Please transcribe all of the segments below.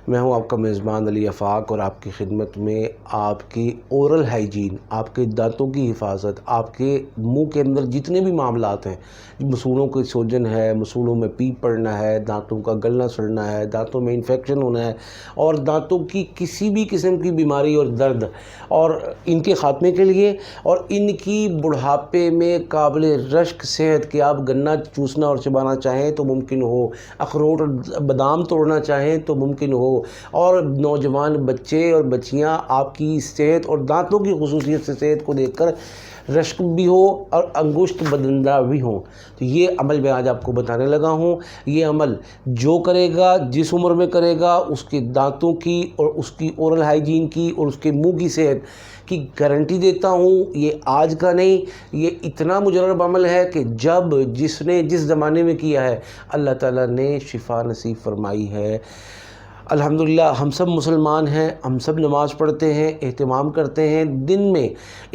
میں ہوں آپ کا میزبان علی آفاق، اور آپ کی خدمت میں آپ کی اورل ہائیجین، آپ کے دانتوں کی حفاظت، آپ کے منہ کے اندر جتنے بھی معاملات ہیں، مسوڑوں کی سوجن ہے، مسوڑوں میں پیپ پڑنا ہے، دانتوں کا گلنا سڑنا ہے، دانتوں میں انفیکشن ہونا ہے، اور دانتوں کی کسی بھی قسم کی بیماری اور درد، اور ان کے خاتمے کے لیے، اور ان کی بڑھاپے میں قابل رشک صحت کہ آپ گنا چوسنا اور چبانا چاہیں تو ممکن ہو، اخروٹ اور بادام توڑنا چاہیں تو ممکن ہو، اور نوجوان بچے اور بچیاں آپ کی صحت اور دانتوں کی خصوصیت سے صحت کو دیکھ کر رشک بھی ہو اور انگشت بدندہ بھی ہوں، تو یہ عمل میں آج آپ کو بتانے لگا ہوں۔ یہ عمل جو کرے گا، جس عمر میں کرے گا، اس کے دانتوں کی اور اس کی اورل ہائیجین کی اور اس کے منہ کی صحت کی گارنٹی دیتا ہوں۔ یہ آج کا نہیں، یہ اتنا مجرب عمل ہے کہ جس نے جس زمانے میں کیا ہے اللہ تعالیٰ نے شفا نصیب فرمائی ہے۔ الحمدللہ ہم سب مسلمان ہیں، ہم سب نماز پڑھتے ہیں، اہتمام کرتے ہیں، دن میں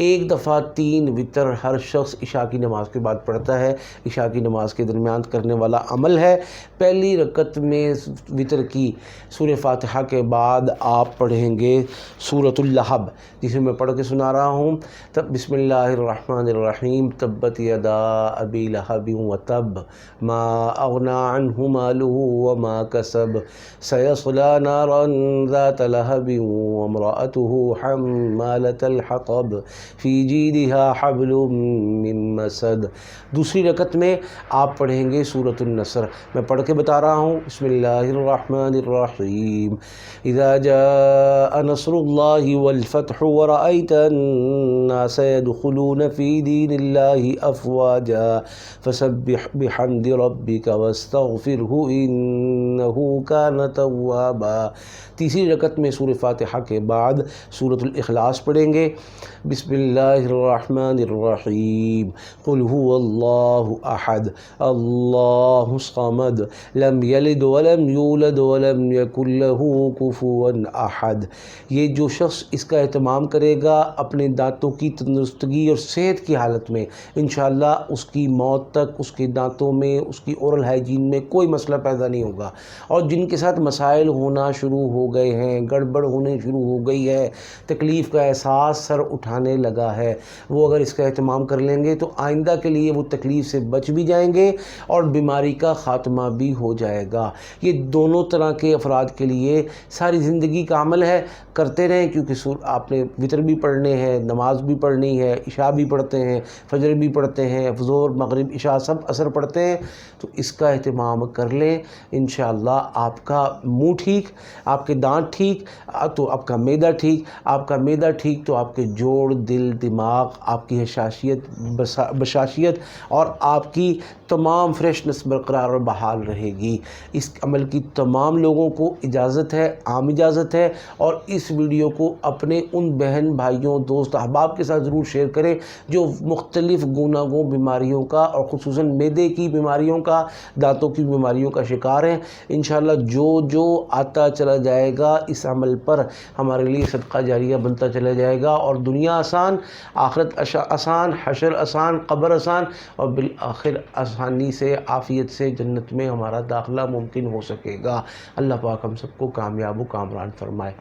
ایک دفعہ 3 وتر ہر شخص عشاء کی نماز کے بعد پڑھتا ہے۔ عشاء کی نماز کے درمیان کرنے والا عمل ہے۔ پہلی رکعت میں وتر کی سورہ فاتحہ کے بعد آپ پڑھیں گے سورۃ اللہب، جسے میں پڑھ کے سنا رہا ہوں۔ تب بسم اللہ الرحمن الرحیم، تبت یدا ابی لہب وتب، ما اغنی عنہ مالہ وما کسب، سیصلی نارا ذات لہب وامرأته حمالۃ الحطب، فی جیدها حبل من مسد۔ دوسری رکعت میں آپ پڑھیں گے سورۃ النصر، میں پڑھ کے بتا رہا ہوں۔ بسم اللہ الرحمن الرحیم، اذا جاء نصر اللہ والفتح ورأیت الناس يدخلون فی دین اللہ افواجا فسبح بحمد ربک واستغفرہ انہ کان توابا۔ تیسری رکعت میں سورہ فاتحہ کے بعد سورۃ الاخلاص پڑھیں گے۔ بسم اللہ الرحمن الرحیم، قل هو اللہ احد اللہ الصمد لم یلد ولم یولد ولم یکن لہ کفوا احد۔ یہ جو شخص اس کا اہتمام کرے گا اپنے دانتوں کی تندرستگی اور صحت کی حالت میں، انشاءاللہ اس کی موت تک اس کے دانتوں میں، اس کی اورل ہائیجین میں کوئی مسئلہ پیدا نہیں ہوگا۔ اور جن کے ساتھ مسائل ہونا شروع ہو گئے ہیں، گڑبڑ ہونے شروع ہو گئی ہے، تکلیف کا احساس سر اٹھانے لگا ہے، وہ اگر اس کا اہتمام کر لیں گے تو آئندہ کے لیے وہ تکلیف سے بچ بھی جائیں گے اور بیماری کا خاتمہ بھی ہو جائے گا۔ یہ دونوں طرح کے افراد کے لیے ساری زندگی کا عمل ہے، کرتے رہیں، کیونکہ آپ نے وتر بھی پڑھنے ہیں، نماز بھی پڑھنی ہے، عشاء بھی پڑھتے ہیں، فجر بھی پڑھتے ہیں، ظہر مغرب عشاء سب عصر پڑھتے ہیں، تو اس کا اہتمام کر لیں۔ انشاءاللہ آپ کا منہ ٹھیک، آپ کے دانت ٹھیک تو آپ کا معدہ ٹھیک، آپ کا معدہ ٹھیک تو آپ کے جوڑ، دل، دماغ، آپ کی حشاشیت، بشاشیت اور آپ کی تمام فریشنس برقرار اور بحال رہے گی۔ اس عمل کی تمام لوگوں کو اجازت ہے، عام اجازت ہے، اور اس ویڈیو کو اپنے ان بہن بھائیوں، دوست، احباب کے ساتھ ضرور شیئر کریں جو مختلف گوناگوں بیماریوں کا اور خصوصاً معدے کی بیماریوں کا، دانتوں کی بیماریوں کا شکار ہیں۔ انشاءاللہ جو آتا چلا جائے گا اس عمل پر ہمارے لیے صدقہ جاریہ بنتا چلا جائے گا، اور دنیا آسان، آخرت آسان، حشر آسان، قبر آسان، اور بالآخر آسانی سے، عافیت سے جنت میں ہمارا داخلہ ممکن ہو سکے گا۔ اللہ پاک ہم سب کو کامیاب و کامران فرمائے۔